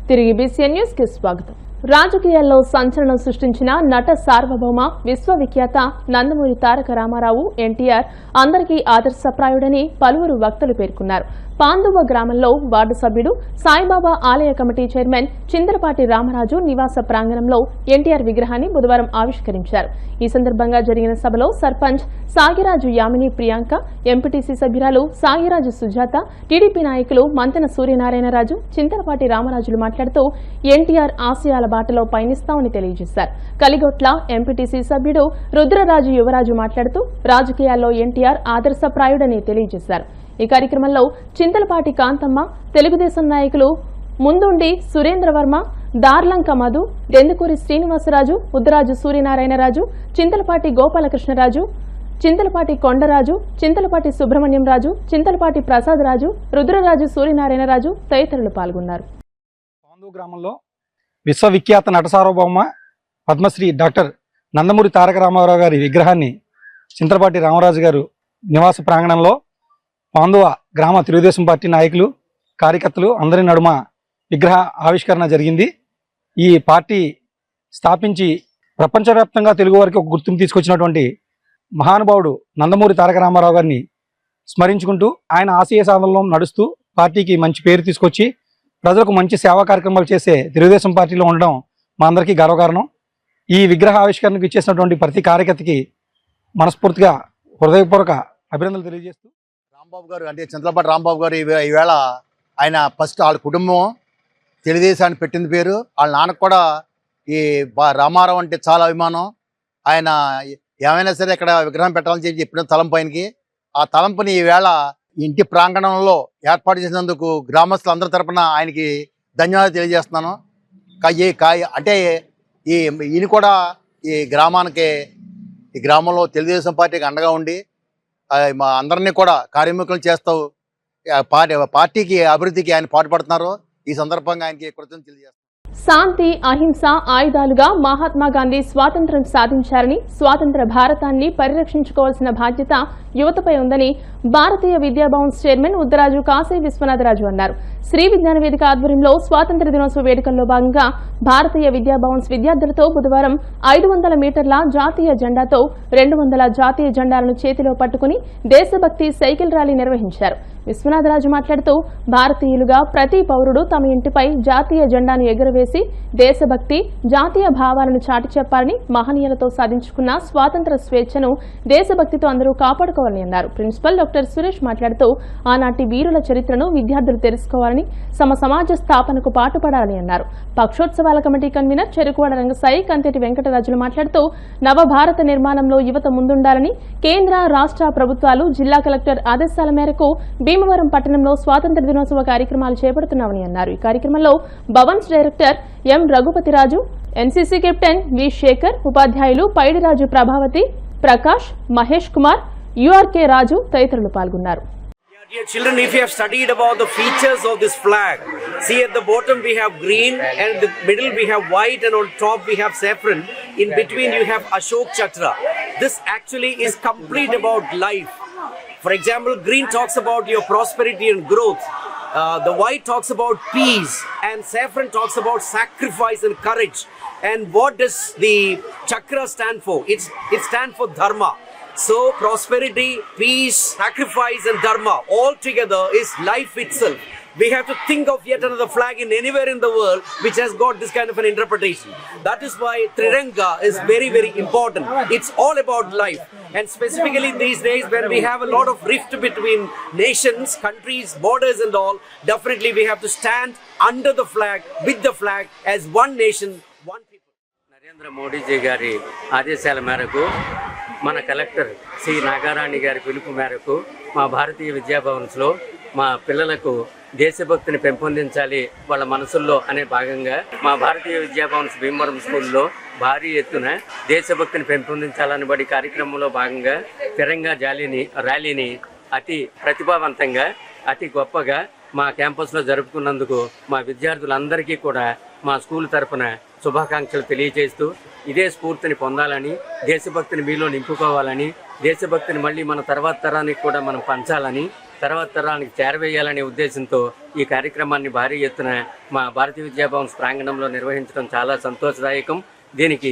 తిరిగి BCN news కి స్వాగతం. రాజకీయాల్లో సంచలనం సృష్టించిన నట సార్వభౌమ విశ్వవిఖ్యాత నందమూరి తారక రామారావు ఎన్టీఆర్ అందరికీ ఆదర్శప్రాయుడని పలువురు వక్తలు పేర్కొన్నారు. పాందువ గ్రామంలో వార్డు సభ్యుడు సాయిబాబా ఆలయ కమిటీ చైర్మన్ చింతలపాటి రామరాజు నివాస ప్రాంగణంలో ఎన్టీఆర్ విగ్రహాన్ని బుధవారం ఆవిష్కరించారు. ఈ సందర్భంగా జరిగిన సభలో సర్పంచ్ సాగిరాజు యామిని ప్రియాంక, ఎంపీటీసీ సభ్యురాలు సాగిరాజు సుజాత, టీడీపీ నాయకులు మంతెన సూర్యనారాయణరాజు, చింతలపాటి రామరాజులు మాట్లాడుతూ ఎన్టీఆర్ ఆశయాల బాటలో పయనిస్తామని తెలియజేశారు. కలిగొట్ల ఎంపీటీసీ సభ్యుడు రుద్రరాజు యువరాజు మాట్లాడుతూ రాజకీయాల్లో ఎన్టీఆర్ ఆదర్శప్రాయుడని తెలియజేశారు. ఈ కార్యక్రమంలో చింతలపాటి కాంతమ్మ, తెలుగుదేశం నాయకులు ముందుండి సురేంద్రవర్మ, దార్లంక మధు, దెందుకూరి శ్రీనివాసరాజు, ఉద్దరాజు సూర్యనారాయణరాజు, చింతలపాటి గోపాలకృష్ణరాజు, చింతలపాటి కొండరాజు, చింతలపాటి సుబ్రహ్మణ్యం రాజు, చింతలపాటి ప్రసాద్ రాజు, రుద్రరాజు సూర్యనారాయణరాజు తదితరులు పాల్గొన్నారు. పాందు గ్రామంలో విశ్వవిఖ్యాత నట సార్వభౌమ పద్మశ్రీ డాక్టర్ నందమూరి తారక రామారావు గారి విగ్రహాన్ని చింతలపాటి రామరాజు గారు నివాస ప్రాంగణంలో పాందువ గ్రామ తెలుగుదేశం పార్టీ నాయకులు, కార్యకర్తలు అందరి నడుమ విగ్రహ ఆవిష్కరణ జరిగింది. ఈ పార్టీ స్థాపించి ప్రపంచవ్యాప్తంగా తెలుగు వారికి ఒక గుర్తింపు తీసుకొచ్చినటువంటి మహానుభావుడు నందమూరి తారక రామారావు గారిని స్మరించుకుంటూ ఆయన ఆశయ సాధనలో నడుస్తూ పార్టీకి మంచి పేరు తీసుకొచ్చి ప్రజలకు మంచి సేవా కార్యక్రమాలు చేసే తెలుగుదేశం పార్టీలో ఉండడం మా అందరికీ గర్వకారణం. ఈ విగ్రహ ఆవిష్కరణకు ఇచ్చేసినటువంటి ప్రతి కార్యకర్తకి మనస్ఫూర్తిగా హృదయపూర్వక అభినందనలు తెలియజేస్తూ, రాంబాబు గారు అంటే చింతలపాటి రాంబాబు గారు ఈవేళ ఆయన ఫస్ట్ వాళ్ళ కుటుంబం తెలుగుదేశాన్ని పెట్టింది పేరు. వాళ్ళ నాన్నకు కూడా ఈ రామారావు అంటే చాలా అభిమానం. ఆయన ఏమైనా సరే ఇక్కడ విగ్రహం పెట్టాలని చెప్పి చెప్పిన తలంపైనకి ఆ తలంపుని ఈవేళ ఇంటి ప్రాంగణంలో ఏర్పాటు చేసినందుకు గ్రామస్తులందరి తరపున ఆయనకి ధన్యవాదాలు తెలియజేస్తున్నాను. అంటే ఈయన కూడా ఈ గ్రామంలో తెలుగుదేశం పార్టీకి అండగా ఉండి మా అందరినీ కూడా కార్యముఖులు చేస్తూ పార్టీకి అభివృద్ధికి ఆయన పాటుపడుతున్నారు. ఈ సందర్భంగా ఆయనకి కృతజ్ఞతలు తెలియజేస్తారు. శాంతి, అహింస ఆయుధాలుగా మహాత్మా గాంధీ స్వాతంత్ర్యం సాధించారని, స్వాతంత్ర భారతాన్ని పరిరక్షించుకోవాల్సిన బాధ్యత యువతపై ఉందని భారతీయ విద్యాభవన్స్ చైర్మన్ ఉద్దరాజు కాశీ విశ్వనాథరాజు అన్నారు. శ్రీ విజ్ఞాన వేదిక ఆధ్వర్యంలో స్వాతంత్ర దినోత్సవ వేడుకల్లో భాగంగా భారతీయ విద్యాభవన్స్ విద్యార్థులతో బుధవారం 500 మీటర్ల జాతీయ జెండాతో 200 జాతీయ జెండాలను చేతిలో పట్టుకుని దేశభక్తి సైకిల్ ర్యాలీ నిర్వహించారు. విశ్వనాథరాజు మాట్లాడుతూ భారతీయులుగా ప్రతి పౌరుడు తమ ఇంటిపై జాతీయ జెండాను ఎగురవేసి దేశభక్తి, జాతీయ భావాలను చాటి చెప్పాలని, మహనీయులతో సాధించుకున్న స్వాతంత్ర స్వేచ్ఛను దేశభక్తితో అందరూ కాపాడుకోవాలని అన్నారు. ప్రిన్సిపల్ డాక్టర్ సురేష్ మాట్లాడుతూ ఆనాటి వీరుల చరిత్రను విద్యార్థులు తెలుసుకోవాలని, సమాజ స్థాపనకు పాటుపడాలని అన్నారు. పక్షోత్సవాల కమిటీ కన్వీనర్ చెరుకువాడ రంగసాయి, కంతేటి వెంకటరాజులు మాట్లాడుతూ నవభారత నిర్మాణంలో యువత ముందుండాలని, కేంద్ర రాష్ట్ర ప్రభుత్వాలు జిల్లా కలెక్టర్ ఆదేశాల మేరకు భీమవరం పట్టణంలో స్వాతంత్ర దినోత్సవ కార్యక్రమాలు చేపడుతున్నామని అన్నారు. ఈ కార్యక్రమంలో Bhavans director M Raghupathiraju, NCC captain V Sekhar, ఉపాధ్యాయులు పైడిరాజు ప్రభావతి, ప్రకాష్, మహేష్ కుమార్, యుఆర్కే రాజు తదితరులు పాల్గొన్నారు. Dear children, if you have studied about the features of this flag, see at the bottom we have green, and in the middle we have white, and on top we have saffron. In between you have Ashok Chakra. This actually is complete about life. For example, green talks about your prosperity and growth. The white talks about peace, and saffron talks about sacrifice and courage. And what does the chakra stand for? It stands for dharma. So prosperity, peace, sacrifice and dharma all together is life itself. We have to think of yet another flag in anywhere in the world which has got this kind of an interpretation. That is why Triranga is very, very important. It's all about life. And specifically these days when we have a lot of rift between nations, countries, borders and all, definitely we have to stand under the flag, with the flag as one nation, one people. Narendra Modiji గారి ఆదేశాల మేరకు మన collector Shri నాగారాణి గారి పిలుపు మేరకు మా భారతీయ విద్యాభవన్స్లో మా పిల్లలకు దేశభక్తిని పెంపొందించాలి వాళ్ళ మనసుల్లో అనే భాగంగా మా భారతీయ విద్యాభవన్స్ భీమవరం స్కూల్లో భారీ ఎత్తున దేశభక్తిని పెంపొందించాలని బడి కార్యక్రమంలో భాగంగా తిరంగా ర్యాలీని అతి ప్రతిభావంతంగా, అతి గొప్పగా మా క్యాంపస్లో జరుపుకున్నందుకు మా విద్యార్థులందరికీ కూడా మా స్కూల్ తరఫున శుభాకాంక్షలు తెలియజేస్తూ ఇదే స్ఫూర్తిని పొందాలని, దేశభక్తిని మీలో నింపుకోవాలని, దేశభక్తిని మళ్ళీ మన తర్వాత తరానికి కూడా మనం పంచాలని తర్వాత తరానికి చేరవేయాలనే ఉద్దేశంతో ఈ కార్యక్రమాన్ని భారీ ఎత్తున మా భారతీయ విద్యాభవన్ ప్రాంగణంలో నిర్వహించడం చాలా సంతోషదాయకం. దీనికి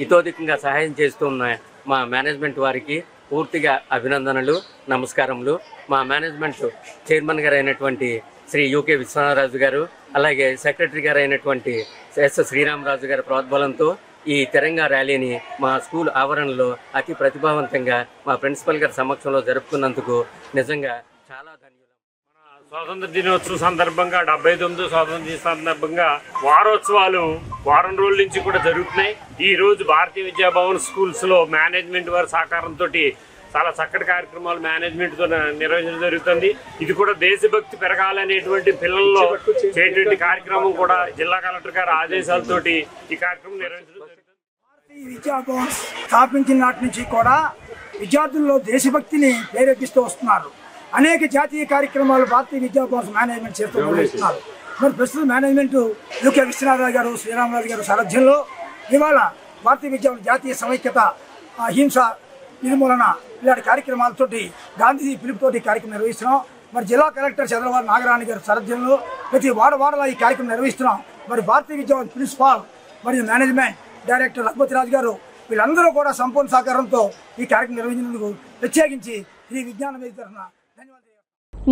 ఇతోధికంగా సహాయం చేస్తున్న మా మేనేజ్మెంట్ వారికి పూర్తిగా అభినందనలు, నమస్కారములు. మా మేనేజ్మెంట్ చైర్మన్ గారు అయినటువంటి శ్రీ యూకే విశ్వనాథరాజు గారు, అలాగే సెక్రటరీ గారు అయినటువంటి ఎస్ శ్రీరామరాజు గారి ప్రోద్బలంతో ఈ తిరంగా ర్యాలీని మా స్కూల్ ఆవరణలో అతి ప్రతిభావంతంగా మా ప్రిన్సిపల్ గారి సమక్షంలో జరుపుకున్నందుకు నిజంగా చాలా ధన్యవాదాలు. స్వాతంత్ర దినోత్సవం సందర్భంగా 79వ స్వాతంత్ర దిన సందర్భంగా వారోత్సవాలు వారం రోజుల నుంచి కూడా జరుగుతున్నాయి. ఈ రోజు భారతీయ విద్యాభవన్ స్కూల్స్ లో మేనేజ్మెంట్ వారి సహకారంతో చాలా చక్కటి కార్యక్రమాలు మేనేజ్మెంట్ తో నిర్వహించడం జరుగుతుంది. ఇది కూడా దేశభక్తి పెరగాలనేటువంటి పిల్లల్లో చేయటువంటి కార్యక్రమం కూడా జిల్లా కలెక్టర్ గారి ఆదేశాలతోటి ఈ కార్యక్రమం నిర్వహించడం జరుగుతుంది. భారతీయ విద్యాభవన్ స్థాపించిన నాటి నుంచి కూడా విద్యార్థుల్లో దేశభక్తిని ప్రేరేపిస్తూ వస్తున్నారు. అనేక జాతీయ కార్యక్రమాలు భారతీయ విద్యాభవన్ మేనేజ్మెంట్ చేస్తూ నిర్వహిస్తున్నారు. మరి ప్రస్తుతం మేనేజ్మెంట్ యూకే విశ్వనాథరావు గారు, శ్రీరామరాజు గారు సారథ్యంలో ఇవాళ భారతీయ విద్యాభవన్ జాతీయ సమైక్యత, అహింస నిర్మూలన ఇలాంటి కార్యక్రమాలతోటి గాంధీ పిలుపుతోటి కార్యక్రమం నిర్వహిస్తున్నాం. మరి జిల్లా కలెక్టర్ చంద్రబాబు నాగరాణి గారి సారథ్యంలో ప్రతి వాడవాడలా ఈ కార్యక్రమం నిర్వహిస్తున్నాం. మరి భారతీయ విద్యాభవన్ ప్రిన్సిపాల్ మరియు మేనేజ్మెంట్ డైరెక్టర్ రఘుపతి రాజు గారు వీళ్ళందరూ కూడా సంపూర్ణ సహకారంతో ఈ కార్యక్రమం నిర్వహించినందుకు ప్రత్యేకించి శ్రీ విజ్ఞాన వేదిక తరఫున ధన్యవాదాలు.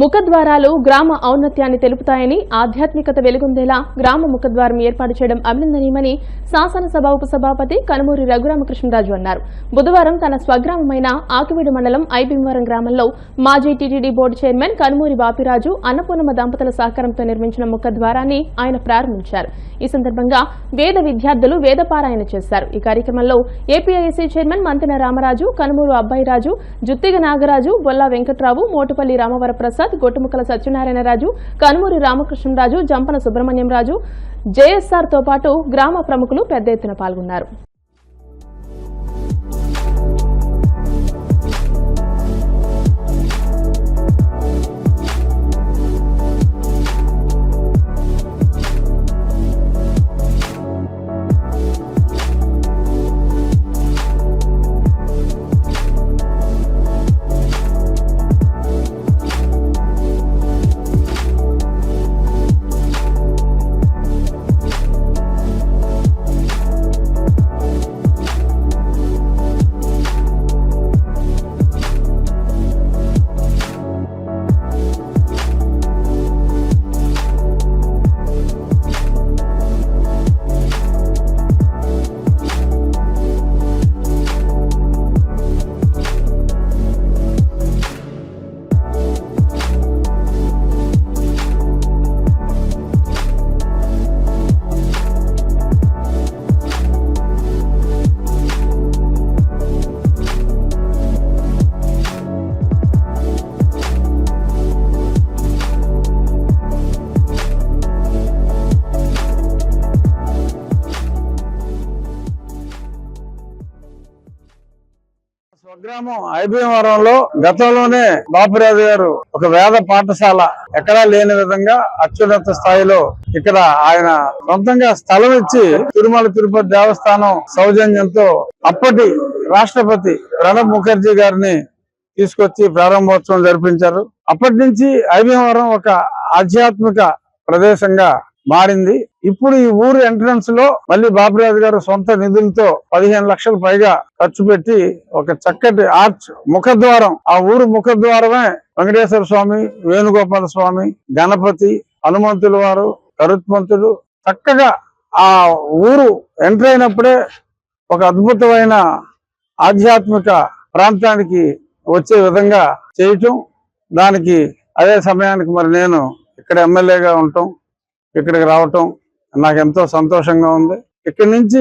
ముఖద్వారాలు గ్రామ ఔన్నత్యాన్ని తెలుపుతాయని, ఆధ్యాత్మికత వెలుగొందేలా గ్రామ ముఖద్వారం ఏర్పాటు చేయడం అభినందనీయమని శాసనసభ ఉపసభాపతి కనుమూరి రఘురామకృష్ణరాజు అన్నారు. బుధవారం తన స్వగ్రామమైన ఆకివీడు మండలం ఐభీమవరం గ్రామంలో మాజీ TTD board chairman Kanumuri Bapiraju, Annapurnamma దంపతుల సహకారంతో నిర్మించిన ముఖద్వారాన్ని ఆయన ప్రారంభించారు. ఈ సందర్భంగా వేద విద్యార్థులు వేదపారాయణ చేశారు. ఈ కార్యక్రమంలో ఏపీఐసీ చైర్మన్ మంతెన రామరాజు, కనుమూరు అబ్బాయిరాజు, జుత్తిగ నాగరాజు, బొల్లా వెంకట్రావు, మోటుపల్లి రామవరప్రసాద్, గొట్టుముక్కల సత్యనారాయణరాజు, కనుమూరి రామకృష్ణరాజు, జంపన సుబ్రహ్మణ్యం రాజు, జేఎస్ఆర్ తో పాటు గ్రామ ప్రముఖులు పెద్ద ఎత్తున పాల్గొన్నారు. స్వగ్రామం ఐభీమవరంలో గతంలోనే బాపిరాజు గారు ఒక వేద పాఠశాల ఎక్కడా లేని విధంగా అత్యున్నత స్థాయిలో ఇక్కడ ఆయన సొంతంగా స్థలం ఇచ్చి తిరుమల తిరుపతి దేవస్థానం సౌజన్యంతో అప్పటి రాష్ట్రపతి ప్రణబ్ ముఖర్జీ గారిని తీసుకొచ్చి ప్రారంభోత్సవం జరిపించారు. అప్పటి నుంచి ఐభీమవరం ఒక ఆధ్యాత్మిక ప్రదేశంగా మారింది. ఇప్పుడు ఈ ఊరు ఎంట్రన్స్ లో మళ్ళీ బాపిరాజు గారు సొంత నిధులతో 15 లక్షలు పైగా ఖర్చు పెట్టి ఒక చక్కటి ఆర్చ్ ముఖద్వారం, ఆ ఊరు ముఖద్వారమే వెంకటేశ్వర స్వామి, వేణుగోపాల స్వామి, గణపతి, హనుమంతుల వారు, గరుత్మంతుడు చక్కగా ఆ ఊరు ఎంటర్ అయినప్పుడే ఒక అద్భుతమైన ఆధ్యాత్మిక ప్రాంతానికి వచ్చే విధంగా చేయటం, దానికి అదే సమయానికి మరి నేను ఇక్కడ ఎమ్మెల్యేగా ఉండటం, ఇక్కడికి రావటం నాకు ఎంతో సంతోషంగా ఉంది. ఇక్కడి నుంచి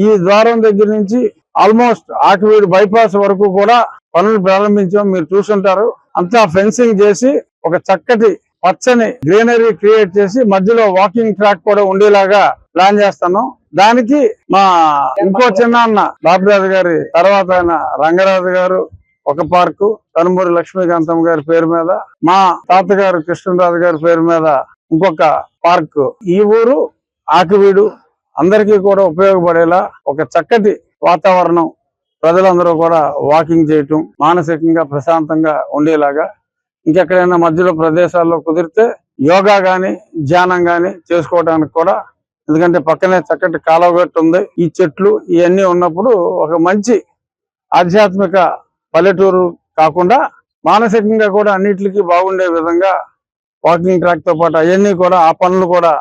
ఈ ద్వారం దగ్గర నుంచి ఆల్మోస్ట్ ఆకివీడు బైపాస్ వరకు కూడా పనులు ప్రారంభించాం. మీరు చూసుంటారు. అంతా ఫెన్సింగ్ చేసి ఒక చక్కటి పచ్చని గ్రీనరీ క్రియేట్ చేసి మధ్యలో వాకింగ్ ట్రాక్ కూడా ఉండేలాగా ప్లాన్ చేస్తున్నాం. దానికి మా ఇంకో చిన్న అన్న బాపిరాజు గారి తర్వాత ఆయన రంగరాజు గారు ఒక పార్కు, కనుమూరి లక్ష్మీకాంతమ్మ గారి పేరు మీద, మా తాతగారు కృష్ణరాజు గారి పేరు మీద ఇంకొక పార్క్. ఈ ఊరు ఆకివీడు అందరికీ కూడా ఉపయోగపడేలా ఒక చక్కటి వాతావరణం, ప్రజలందరూ కూడా వాకింగ్ చేయటం, మానసికంగా ప్రశాంతంగా ఉండేలాగా ఇంకెక్కడైనా మధ్యలో ప్రదేశాల్లో కుదిరితే యోగా కానీ ధ్యానం కానీ చేసుకోవడానికి కూడా, ఎందుకంటే పక్కనే చక్కటి కాలువగట్టు ఉంది, ఈ చెట్లు ఇవన్నీ ఉన్నప్పుడు ఒక మంచి ఆధ్యాత్మిక పల్లెటూరు కాకుండా మానసికంగా కూడా అన్నిటికీ బాగుండే విధంగా వాకింగ్ ట్రాక్ తో పాటు అవన్నీ కూడా ఆ పనులు కూడా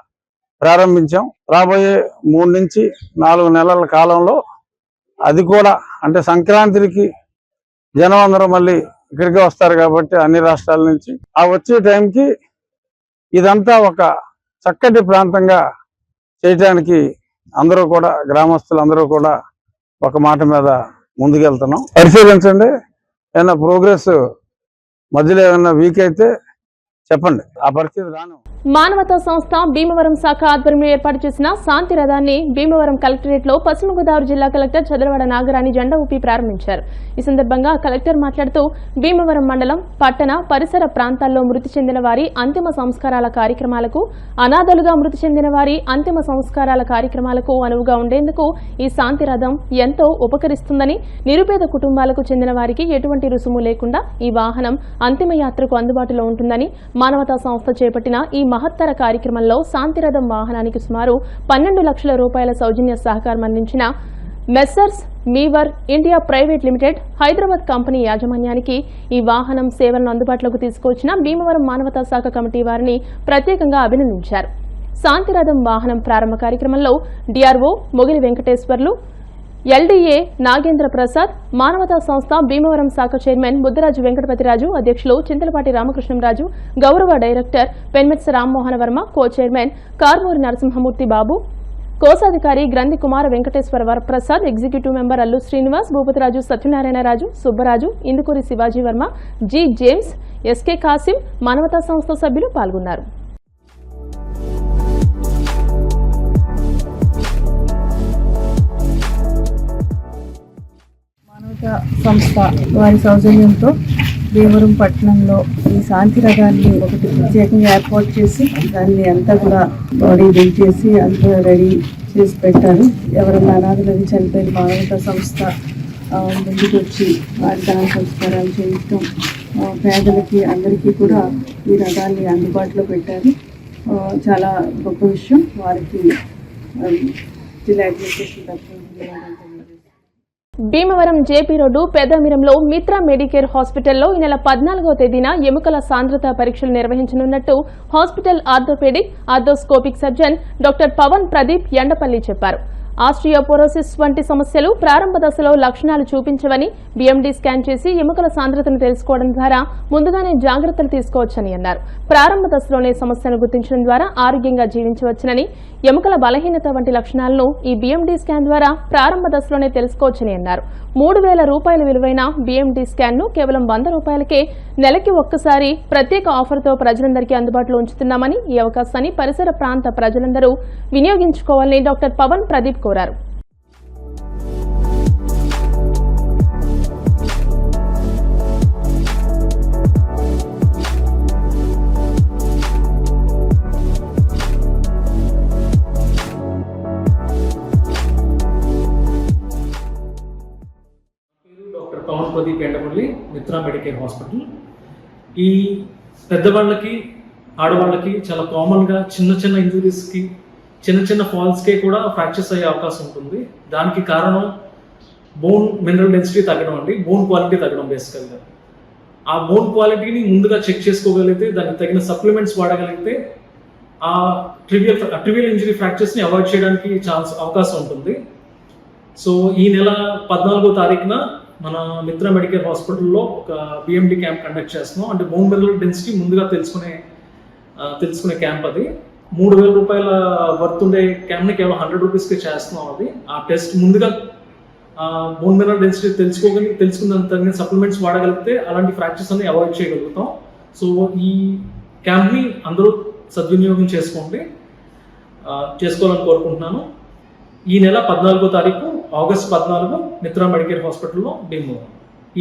ప్రారంభించాం. రాబోయే 3 నుంచి 4 నెలల కాలంలో అది కూడా, అంటే సంక్రాంతికి జనం అందరూ మళ్ళీ ఇక్కడికే వస్తారు కాబట్టి అన్ని రాష్ట్రాల నుంచి, ఆ వచ్చే టైంకి ఇదంతా ఒక చక్కటి ప్రాంతంగా చేయటానికి అందరూ కూడా, గ్రామస్తులందరూ కూడా ఒక మాట మీద ముందుకెళ్తున్నాం. పరిశీలించండి, ఏమైనా ప్రోగ్రెస్ మధ్యలో ఏమైనా వీక్ అయితే చెప్పండి, ఆ పరిస్థితి రాను. మానవతా సంస్థ భీమవరం శాఖ ఆధ్వర్యంలో ఏర్పాటు చేసిన శాంతి రథాన్ని భీమవరం కలెక్టరేట్ లో పశ్చిమ గోదావరి జిల్లా కలెక్టర్ చదలవాడ నాగరాణి జెండా ఊపి ప్రారంభించారు. ఈ సందర్భంగా కలెక్టర్ మాట్లాడుతూ భీమవరం మండలం, పట్టణ, పరిసర ప్రాంతాల్లో మృతి చెందిన వారి అంతిమ సంస్కారాల కార్యక్రమాలకు, అనాథలుగా మృతి చెందిన వారి అంతిమ సంస్కారాల కార్యక్రమాలకు అనువుగా ఉండేందుకు ఈ శాంతి రథం ఎంతో ఉపకరిస్తుందని, నిరుపేద కుటుంబాలకు చెందిన వారికి ఎటువంటి రుసుము లేకుండా ఈ వాహనం అంతిమ యాత్రకు అందుబాటులో ఉంటుందని, మానవతా సంస్థ చేపట్టిన ఈ మహత్తర కార్యక్రమంలో శాంతిరథం వాహనానికి సుమారు 12 లక్షల రూపాయల సౌజన్య సహకారం అందించిన మెస్సర్స్ మీవర్ India private limited Hyderabad company యాజమాన్యానికి ఈ వాహనం సేవలను అందుబాటులోకి తీసుకొచ్చిన భీమవరం మానవతా శాఖ కమిటీ వారిని ప్రత్యేకంగా అభినందించారు. శాంతిరథం వాహనం ప్రారంభ కార్యక్రమంలో డిఆర్ఓ మొగిలి వెంకటేశ్వర్లు, ఎల్డీఏ నాగేంద్ర ప్రసాద్, మానవతా సంస్థ భీమవరం శాఖ చైర్మన్ ముద్దరాజు వెంకటపతిరాజు, అధ్యక్షులు చింతలపాటి రామకృష్ణంరాజు, గౌరవ director Penmetsa Rammohan Varma, co chairman Karmuri Narasimhamurthy Babu, కోశాధికారి Granthi Kumara Venkateswara Varaprasad, executive member Allu Srinivas, Bhupathiraju, Satyanarayanaraju, Subbaraju, Indukuri Shivaji Varma, G James, SK Kasim, Manavata సంస్థ సభ్యులు పాల్గొన్నారు. సంస్థ వారి సౌజన్యంతో భీమవరం పట్టణంలో ఈ శాంతి రథాన్ని ఒకటి ప్రత్యేకంగా ఏర్పాటు చేసి దాన్ని అంతా కూడా బాడీ బిల్డ్ చేసి అంతా రెడీ చేసి పెట్టారు. ఎవరైనా అనాథులని చనిపోయిన మానవతా సంస్థ ముందుకు వచ్చి వారి దాన సంస్కారాలు చేయించడం, పేదలకి అందరికీ కూడా ఈ రథాన్ని అందుబాటులో పెట్టారు. చాలా గొప్ప విషయం. వారికి జిల్లా అడ్మినిస్ట్రేషన్ తరఫున భీమవరం జేపీ రోడ్డు పెద్దమిరంలో మిత్ర మెడికేర్ హాస్పిటల్లో ఈ నెల 14వ తేదీన ఎముకల సాంద్రత పరీక్షలు నిర్వహించనున్నట్టు hospital orthopaedic arthroscopic surgeon doctor Pavan Pradeep Endapalli చెప్పారు. ఆస్ట్రియోపోరోసిస్ వంటి సమస్యలు ప్రారంభ దశలో లక్షణాలు చూపించవని, బీఎండీ స్కాన్ చేసి ఎముకల సాంద్రతను తెలుసుకోవడం ద్వారా ముందుగానే జాగ్రత్తలు తీసుకోవచ్చని అన్నారు. ప్రారంభ దశలోనే సమస్యను గుర్తించడం ద్వారా ఆరోగ్యంగా జీవించవచ్చునని, ఎముకల బలహీనత వంటి లక్షణాలను ఈ బీఎండీ స్కాన్ ద్వారా ప్రారంభ దశలోనే తెలుసుకోవచ్చని అన్నారు. 3,000 రూపాయల విలువైన బీఎండీ స్కాన్ ను కేవలం 100 రూపాయలకే నెలకి ఒక్కసారి ప్రత్యేక ఆఫర్తో ప్రజలందరికీ అందుబాటులో ఉంచుతున్నామని, ఈ అవకాశాన్ని పరిసర ప్రాంత ప్రజలందరూ వినియోగించుకోవాలని డాక్టర్ పవన్ ప్రదీప్ కోరారు. Pavan Pradeep Endapalli, Mitra medicare hospital. ఈ పెద్దవాళ్ళకి, ఆడవాళ్ళకి చాలా కామన్గా చిన్న చిన్న ఇంజురీస్కి, చిన్న చిన్న ఫాల్స్కే కూడా ఫ్రాక్చర్స్ అయ్యే అవకాశం ఉంటుంది. దానికి కారణం బోన్ మినరల్ డెన్సిటీ తగ్గడం అండి, బోన్ క్వాలిటీ తగ్గడం. బేసికల్గా ఆ బోన్ క్వాలిటీని ముందుగా చెక్ చేసుకోగలిగితే, దానికి తగిన సప్లిమెంట్స్ వాడగలిగితే ఆ ట్రివియల్ ఇంజరీ ఫ్రాక్చర్స్ని అవాయిడ్ చేయడానికి అవకాశం ఉంటుంది. సో ఈ నెల 14వ తారీఖున మన మిత్ర మెడికేర్ హాస్పిటల్లో ఒక బిఎండి క్యాంప్ కండక్ట్ చేస్తున్నాం. అంటే బోన్ మినరల్ డెన్సిటీ ముందుగా తెలుసుకునే క్యాంప్ అది. 3,000 రూపాయల వర్త్ ఉండే క్యాంప్ని కేవలం 100 రూపీస్కి చేస్తున్నాం. అది ఆ టెస్ట్ ముందుగా బోన్ మినరల్ డెన్సిటీ తెలుసుకున్న తగిన సప్లిమెంట్స్ వాడగలిగితే అలాంటి ఫ్రాక్చర్స్ అన్ని అవాయిడ్ చేయగలుగుతాం. సో ఈ క్యాంప్ని అందరూ సద్వినియోగం చేసుకోవాలని కోరుకుంటున్నాను. ఈ నెల 14వ తారీఖు ఆగస్ట్ 14 మిత్రా మెడికేర్ హాస్పిటల్లో భీమవరం.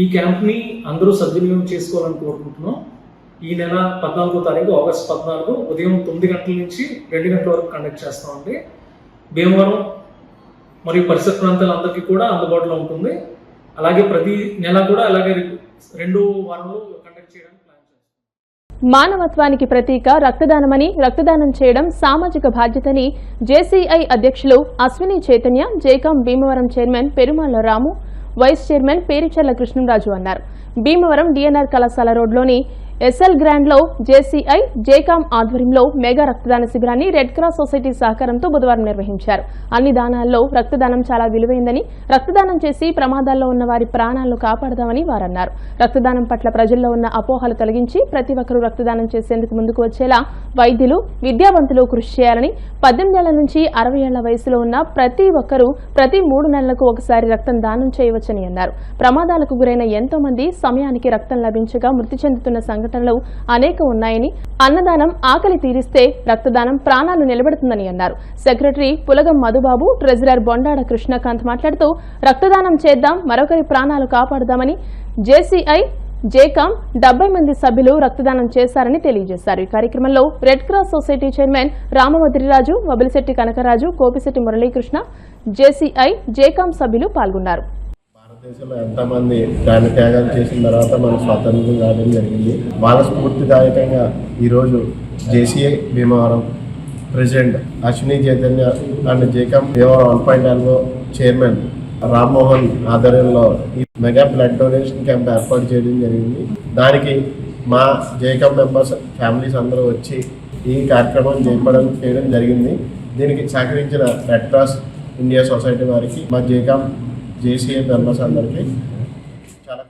ఈ క్యాంప్ని అందరూ సద్వినియోగం చేసుకోవాలని కోరుకుంటున్నాం. ఈ నెల 14వ తారీఖు ఆగస్ట్ 14 ఉదయం 9 గంటల నుంచి 2 గంటల వరకు కండక్ట్ చేస్తామండి. భీమవరం మరియు పరిసర ప్రాంతాలందరికీ కూడా అందుబాటులో ఉంటుంది. అలాగే ప్రతి నెల కూడా అలాగే 2వ వారంలో కండక్ట్ చేయడానికి మానవత్వానికి ప్రతీక రక్తదానమని, రక్తదానం చేయడం సామాజిక బాధ్యతని జేసీఐ అధ్యక్షులు అశ్విని చైతన్య, జేకాం భీమవరం చైర్మన్ పెరుమాళ్ల రాము, వైస్ చైర్మన్ పేరిచెర్ల కృష్ణంరాజు అన్నారు. భీమవరం డిఎన్ఆర్ కళాశాల రోడ్లోని ఎస్ఎల్ గ్రాండ్ లో జేసీఐ, జేకాం ఆధ్వర్యంలో మెగా రక్తదాన శిబిరాన్ని రెడ్ క్రాస్ సొసైటీ సహకారంతో బుధవారం నిర్వహించారు. అన్ని దానాల్లో రక్తదానం చాలా విలువైందని, రక్తదానం చేసి ప్రమాదాల్లో ఉన్న వారి ప్రాణాలను కాపాడదామని వారన్నారు. రక్తదానం పట్ల ప్రజల్లో ఉన్న అపోహలు తొలగించి ప్రతి ఒక్కరూ రక్తదానం చేసేందుకు ముందుకు వచ్చేలా వైద్యులు, విద్యావంతులు కృషి చేయాలని, 18 ఏళ్ల నుంచి 60 ఏళ్ల వయసులో ఉన్న ప్రతి ఒక్కరూ ప్రతి 3 నెలలకు ఒకసారి రక్తం దానం చేయవచ్చని అన్నారు. ప్రమాదాలకు గురైన ఎంతో మంది సమయానికి రక్తం లభించగా మృతి చెందుతున్న సంఘటనలు అనేక ఉన్నాయని, అన్నదానం ఆకలి తీరిస్తే రక్తదానం ప్రాణాలు నిలబెడుతుందని అన్నారు. సెక్రటరీ పులగం మధుబాబు, ట్రెజరర్ బొండాడ కృష్ణకాంత్ మాట్లాడుతూ రక్తదానం చేద్దాం, మరొకరి ప్రాణాలు కాపాడుదామని జేసీఐ, జేకాం 70 మంది సభ్యులు రక్తదానం చేశారని తెలియజేశారు. ఈ కార్యక్రమంలో red cross society chairman Ramavadriraju, Vabilisetti Kanakaraju, Kopisetti Muralikrishna, JCI, JCOM సభ్యులు పాల్గొన్నారు. భారతదేశంలో ఎంతమంది ప్రాణ త్యాగాలు చేసిన తర్వాత మనం స్వాతంత్రం రావడం జరిగింది. వాళ్ళ స్ఫూర్తిదాయకంగా ఈరోజు JCI Bhimavaram president Ashwini Chaitanya and JCOM Bhimavaram 1.0 chairman Rammohan ఆధ్వర్యంలో ఈ మెగా బ్లడ్ డొనేషన్ క్యాంప్ ఏర్పాటు చేయడం జరిగింది. దానికి మా జేకాం మెంబర్స్ ఫ్యామిలీస్ అందరూ వచ్చి ఈ కార్యక్రమం చేయడం జరిగింది. దీనికి సహకరించిన రెడ్ క్రాస్ ఇండియా సొసైటీ వారికి, మా జేకాం జేసీఐ మెంబర్స్ అందరికీ చాలా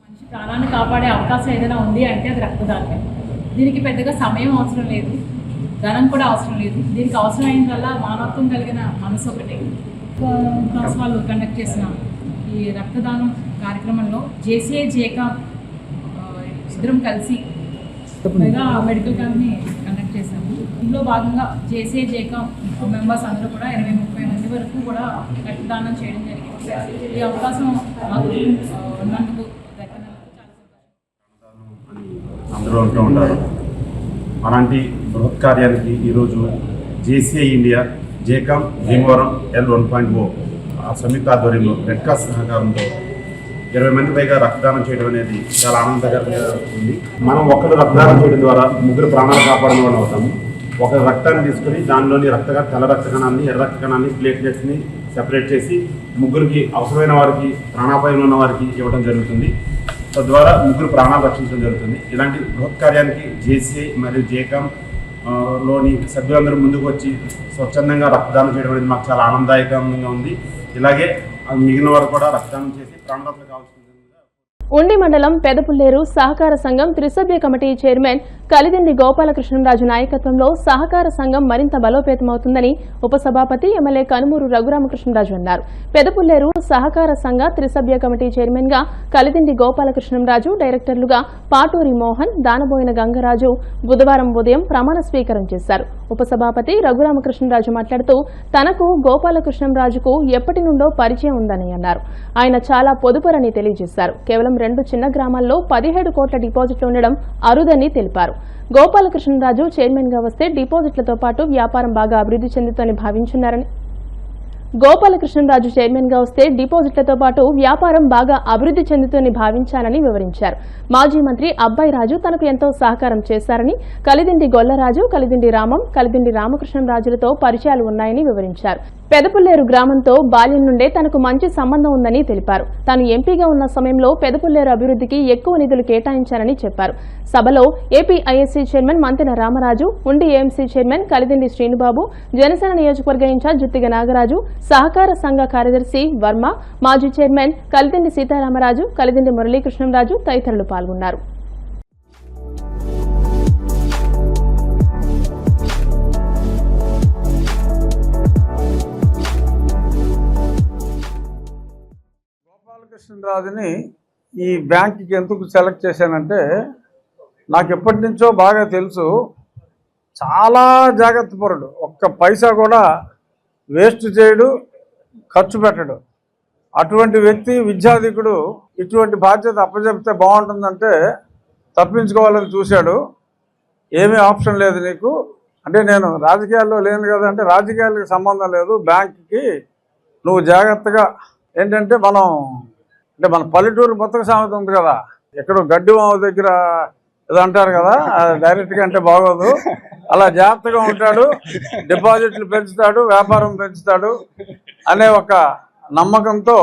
మంచి ప్రాణాన్ని కాపాడే అవకాశం ఏదైనా ఉంది అంటే అది రక్తదానమే. దీనికి పెద్దగా సమయం అవసరం లేదు, ధనం కూడా అవసరం లేదు. దీనికి అవసరమైనదల్లా మానవత్వం కలిగిన మనసు ఒకటి. క్లాస్ వాళ్ళు కండక్ట్ చేసిన ఈ రక్తదానం కార్యక్రమంలో జేసీఐ, జేకాం ఇద్దరం కలిసి మెడికల్ క్యాంప్ని కండక్ట్ చేశాము. ఇందులో భాగంగా జేసీఐ, జేకాం మెంబర్స్ అందరూ కూడా 20-30 మంది వరకు కూడా రక్తదానం చేయడం జరిగింది. ఈ అవకాశం మాకు ఉన్నందుకు అందరూ అంటూ ఉంటారు. అలాంటి బృహత్ కార్యానికి ఈరోజు జేసీఐ ఇండియా, జేకాం భీమవరం L1.0 సంయుక్త ఆధ్వర్యంలో రెడ్ క్రాస్ సహకారంతో 20 మంది పైగా రక్తదానం చేయడం అనేది చాలా ఆనందకరంగా ఉంది. మనం ఒక్కరు రక్తదానం చేయడం ద్వారా 3 ప్రాణాలు కాపాడిన వాళ్ళు అవుతాము. ఒక రక్తాన్ని తీసుకుని దానిలోని తెల్ల రక్త కణాన్ని, ఎర్ర రక్త కణాన్ని, ప్లేట్లెట్స్ని సెపరేట్ చేసి 3కి అవసరమైన వారికి, ప్రాణాపాయంలో ఉన్న వారికి ఇవ్వడం జరుగుతుంది. తద్వారా 3 ప్రాణాలు రక్షించడం జరుగుతుంది. ఇలాంటి బృహత్ కార్యానికి జేసీఐ మరియు జేకాం లోని సభ్యులందరూ ముందుకు వచ్చి స్వచ్ఛందంగా రక్తదానం చేయడం అనేది మాకు చాలా ఆనందదాయకంగా ఉంది. ఇలాగే మిగిలిన వారు కూడా రక్తదానం చేసి ప్రాణరక్షణ కావాల్సింది. ఉండి మండలం పెదపుల్లేరు సహకార సంఘం త్రిసభ్య కమిటీ చైర్మన్ కలిదిండి గోపాలకృష్ణరాజు నాయకత్వంలో సహకార సంఘం మరింత బలోపేతమవుతుందని ఉపసభాపతి ఎమ్మెల్యే కనుమూరు రఘురామకృష్ణరాజు అన్నారు. పెదపుల్లేరు సహకార సంఘ త్రిసభ్య కమిటీ చైర్మన్ గా కలిదిండి గోపాలకృష్ణరాజు, డైరెక్టర్లుగా పాటూరి మోహన్, దానబోయిన గంగరాజు బుధవారం ఉదయం ప్రమాణ స్వీకారం చేశారు. ఉపసభాపతి రఘురామకృష్ణరాజు మాట్లాడుతూ తనకు గోపాలకృష్ణరాజుకు ఎప్పటి నుండో పరిచయం ఉందని అన్నారు. ఆయన చాలా పొదుపురని తెలియజేశారు. కేవలం 2 చిన్న గ్రామాల్లో 17 కోట్ల డిపాజిట్లు ఉండడం అరుదని తెలిపారు. గోపాలకృష్ణరాజు చైర్మన్ గా వస్తే డిపాజిట్లతో పాటు వ్యాపారం బాగా అభివృద్ధి చెందుతుందని భావించున్నారని, గోపాలకృష్ణరాజు చైర్మన్ గా వస్తే డిపాజిట్లతో పాటు వ్యాపారం బాగా అభివృద్ధి చెందుతుందని భావించానని వివరించారు. మాజీ మంత్రి అబ్బాయి రాజు తనకు ఎంతో సహకారం చేశారని, కలిదిండి గొల్లరాజు, కలిదిండి రామం, కలిదిండి రామకృష్ణరాజులతో పరిచయాలు ఉన్నాయని వివరించారు. పెదపుల్లేరు గ్రామంతో బాల్యం నుండే తనకు మంచి సంబంధం ఉందని తెలిపారు. తాను ఎంపీగా ఉన్న సమయంలో పెదపుల్లేరు అభివృద్ధికి ఎక్కువ నిధులు కేటాయించారని చెప్పారు. సభలో ఏపీఐఎస్సీ చైర్మన్ మంతెన రామరాజు, ఉండి ఏఎంసీ చైర్మన్ కలిదిండి శ్రీనుబాబు, జనసేన నియోజకవర్గ ఇన్ఛార్జ్ జుత్తిగ నాగరాజు, సహకార సంఘ కార్యదర్శి వర్మ, మాజీ చైర్మన్ కలిదిండి సీతారామరాజు, కలిదిండి మురళీకృష్ణరాజు తదితరులు పాల్గొన్నారు. గోపాలకృష్ణరాజుని ఈ బ్యాంక్కి ఎందుకు సెలెక్ట్ చేశానంటే, నాకు ఎప్పటి నుంచో బాగా తెలుసు. చాలా జాగ్రత్త పరుడు, ఒక్క పైసా కూడా వేస్ట్ చేయడు, ఖర్చు పెట్టడు. అటువంటి వ్యక్తి, విద్యాధికుడు ఇటువంటి బాధ్యత అప్పచెప్తే బాగుంటుందంటే తప్పించుకోవాలని చూశాడు. ఏమీ ఆప్షన్ లేదు నీకు అంటే, నేను రాజకీయాల్లో లేను కదా అంటే, రాజకీయాలకు సంబంధం లేదు, బ్యాంక్కి నువ్వు జాగ్రత్తగా ఏంటంటే మన పల్లెటూరు మొత్తం సామెత ఉంది కదా, ఎక్కడో గడ్డిమావ దగ్గర ఏదో అంటారు కదా, డైరెక్ట్గా అంటే బాగోదు. అలా జాగ్రత్తగా ఉంటాడు, డిపాజిట్లు పెంచుతాడు, వ్యాపారం పెంచుతాడు అనే ఒక నమ్మకంతో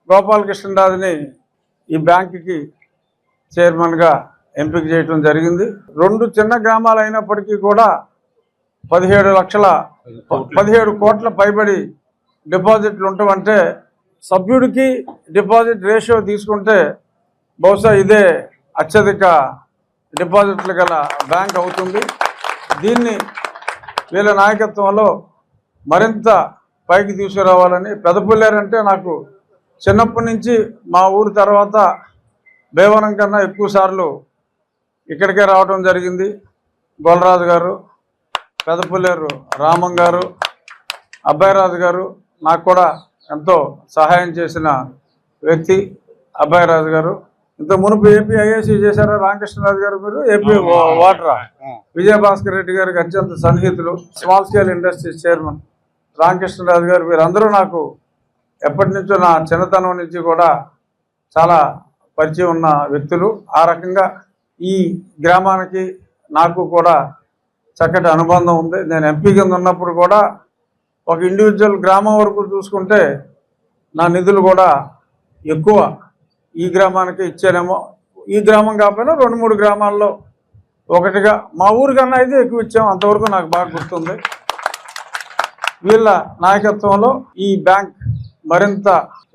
గోపాలకృష్ణరాజుని ఈ బ్యాంకుకి చైర్మన్గా ఎంపిక చేయడం జరిగింది. 2 చిన్న గ్రామాలు అయినప్పటికీ కూడా 17 కోట్ల పైబడి డిపాజిట్లు ఉండటమంటే, సభ్యుడికి డిపాజిట్ రేషియో తీసుకుంటే బహుశా ఇదే అత్యధిక డిపాజిట్లు గల బ్యాంక్ అవుతుంది. దీన్ని వీళ్ళ నాయకత్వంలో మరింత పైకి తీసుకురావాలని, పెదపుల్లేరంటే నాకు చిన్నప్పటి నుంచి మా ఊరు తర్వాత భీమవరం కన్నా ఎక్కువ సార్లు ఇక్కడికే రావడం జరిగింది. గోలరాజు గారు, పెదపుల్లేరు రామం గారు, అబ్బాయిరాజు గారు నాకు కూడా ఎంతో సహాయం చేసిన వ్యక్తి అబ్బాయిరాజు గారు. ఇంత మునుపు ఏపీ ఐఏసీ చేశారా రామకృష్ణరాజు గారు? మీరు ఏపీ వాటరా విజయభాస్కర్ రెడ్డి గారికి అత్యంత సన్నిహితులు. Small scale industries chairman Ramakrishna Raju గారు, వీరందరూ నాకు ఎప్పటి నుంచో నా చిన్నతనం నుంచి కూడా చాలా పరిచయం ఉన్న వ్యక్తులు. ఆ రకంగా ఈ గ్రామానికి నాకు కూడా చక్కటి అనుబంధం ఉంది. నేను ఎంపీ కింద ఉన్నప్పుడు కూడా ఒక ఇండివిజువల్ గ్రామం వరకు చూసుకుంటే నా నిధులు కూడా ఎక్కువ ఈ గ్రామానికి ఇచ్చానేమో. ఈ గ్రామం కాకపోయినా 2-3 గ్రామాల్లో ఒకటిగా మా ఊరి కన్నా అయితే ఎక్కువ ఇచ్చాము, అంతవరకు నాకు బాగా గుర్తుంది. వీళ్ళ నాయకత్వంలో ఈ బ్యాంక్ మరింత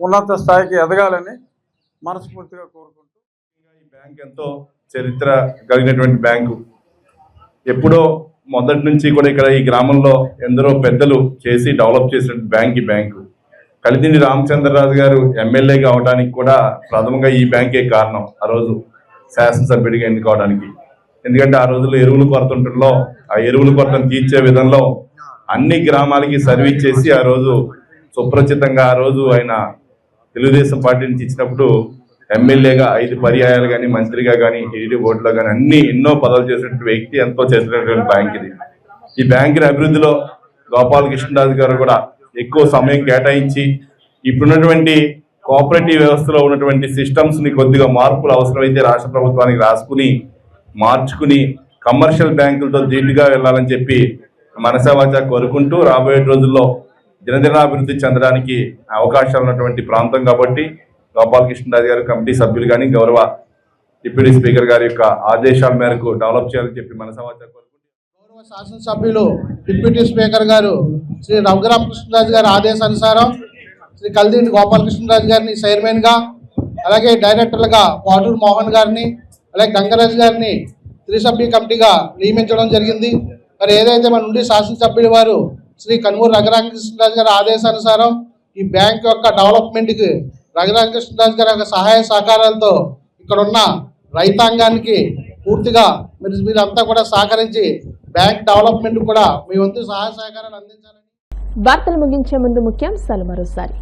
ఉన్నత స్థాయికి ఎదగాలని మనస్ఫూర్తిగా కోరుకుంటూ, ఈ బ్యాంక్ ఎంతో చరిత్ర కలిగినటువంటి బ్యాంకు. ఎప్పుడో మొదటి నుంచి కూడా ఇక్కడ ఈ గ్రామంలో ఎందరో పెద్దలు చేసి డెవలప్ చేసిన బ్యాంక్ ఈ బ్యాంకు. కలిదిండి రామచంద్రరాజు గారు ఎమ్మెల్యేగా అవడానికి కూడా ప్రథమంగా ఈ బ్యాంకే కారణం. ఆ రోజు శాసనసభ్యుడిగా ఎన్నుకోవడానికి. ఎందుకంటే ఆ రోజుల్లో ఎరువుల కొరత ఉండటంలో, ఆ ఎరువుల కొరతను తీర్చే విధంలో అన్ని గ్రామాలకి సర్వీస్ చేసి ఆ రోజు సుప్రచితంగా ఆ రోజు ఆయన తెలుగుదేశం పార్టీ నుంచి ఇచ్చినప్పుడు ఎమ్మెల్యేగా 5 పర్యాయాలు కానీ, మంత్రిగా కానీ, టీడీ బోర్డులో కానీ ఎన్నో పదవులు చేసినటువంటి వ్యక్తి, ఎంతో చేసినటువంటి బ్యాంక్ ఇది. ఈ బ్యాంకుని అభివృద్ధిలో గోపాలకృష్ణరాజు గారు కూడా ఎక్కువ సమయం కేటాయించి ఇప్పుడున్నటువంటి కోఆపరేటివ్ వ్యవస్థలో ఉన్నటువంటి సిస్టమ్స్ని కొద్దిగా మార్పులు అవసరమైతే రాష్ట్ర ప్రభుత్వానికి రాసుకుని మార్చుకుని కమర్షియల్ బ్యాంకులతో ధీటుగా వెళ్ళాలని చెప్పి మనసావాచ కోరుకుంటూ, రాబోయే రోజుల్లో దినదినాభివృద్ధి చెందడానికి అవకాశాలు ఉన్నటువంటి ప్రాంతం కాబట్టి గోపాలకృష్ణరాజు గారు కమిటీ సభ్యులు కానీ, గౌరవ డిప్యూటీ స్పీకర్ గారి యొక్క ఆదేశాల మేరకు డెవలప్ చేయాలని చెప్పి మనసావాచ కోరుకుంటూ, గౌరవ శాసనసభ్యులు డిప్యూటీ స్పీకర్ గారు శ్రీ రఘురామకృష్ణరాజు గారి ఆదేశానుసారం శ్రీ కలిదిండి గోపాలకృష్ణరాజు గారిని చైర్మన్గా, అలాగే డైరెక్టర్లుగా పాటూరు మోహన్ గారిని, అలాగే గంగరాజు గారిని త్రిసభ్య కమిటీగా నియమించడం జరిగింది. మరి ఏదైతే మన నుండి శాసనసభ్యులు వారు శ్రీ కనుమూరు రఘురామకృష్ణరాజు గారి ఆదేశానుసారం ఈ బ్యాంక్ యొక్క డెవలప్మెంట్కి రఘురామకృష్ణరాజు గారి యొక్క సహాయ సహకారాలతో ఇక్కడ ఉన్న రైతాంగానికి పూర్తిగా మీరంతా కూడా సహకరించి బ్యాంక్ డెవలప్మెంట్ కూడా మీ వంతు సహాయ సహకారాలు అందించాలని. వార్తలు ముగించే ముందు ముఖ్యాంశాలు మరోసారి.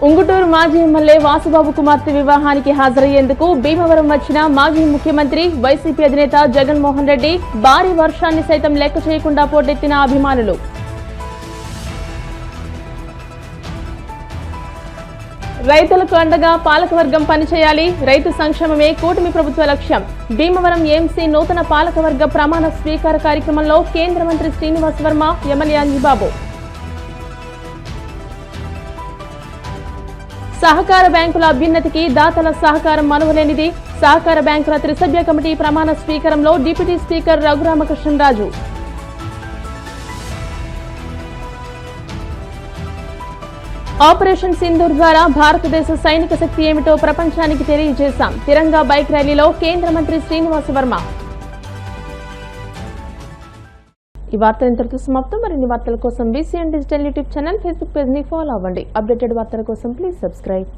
ఉంగుటూరు మాజీ ఎమ్మెల్యే వాసుబాబు కుమార్తె వివాహానికి హాజరయ్యేందుకు భీమవరం వచ్చిన మాజీ ముఖ్యమంత్రి వైసీపీ అధినేత జగన్మోహన్ రెడ్డి భారీ వర్షాన్ని సైతం లెక్క చేయకుండా పోటెత్తిన అభిమానులు. రైతులకు అండగా పాలకవర్గం పనిచేయాలి, రైతు సంక్షేమమే కూటమి ప్రభుత్వ లక్ష్యం. భీమవరం ఏఎంసీ నూతన పాలకవర్గ ప్రమాణ స్వీకార కార్యక్రమంలో కేంద్ర మంత్రి శ్రీనివాస్ వర్మ, ఎమ్మెల్యే అంజిబాబు. సహకార బ్యాంకుల అభ్యున్నతికి దాతల సహకారం మనువలేనిది. సహకార బ్యాంకుల త్రిసభ్య కమిటీ ప్రమాణ స్వీకారంలో deputy speaker Raghuramakrishnaraju. Operation Sindoor ద్వారా భారతదేశ సైనిక శక్తి ఏమిటో ప్రపంచానికి తెలియజేశాం. తిరంగా బైక్ ర్యాలీలో కేంద్ర మంత్రి శ్రీనివాస్ వర్మ. ఈ వార్తలు ఇంతటితో సమాప్తం. మరిన్ని వార్తల కోసం BCN digital YouTube channel, Facebook page ని ఫాలో అవ్వండి. అప్డేటెడ్ వార్తల కోసం ప్లీజ్ సబ్స్క్రైబ్.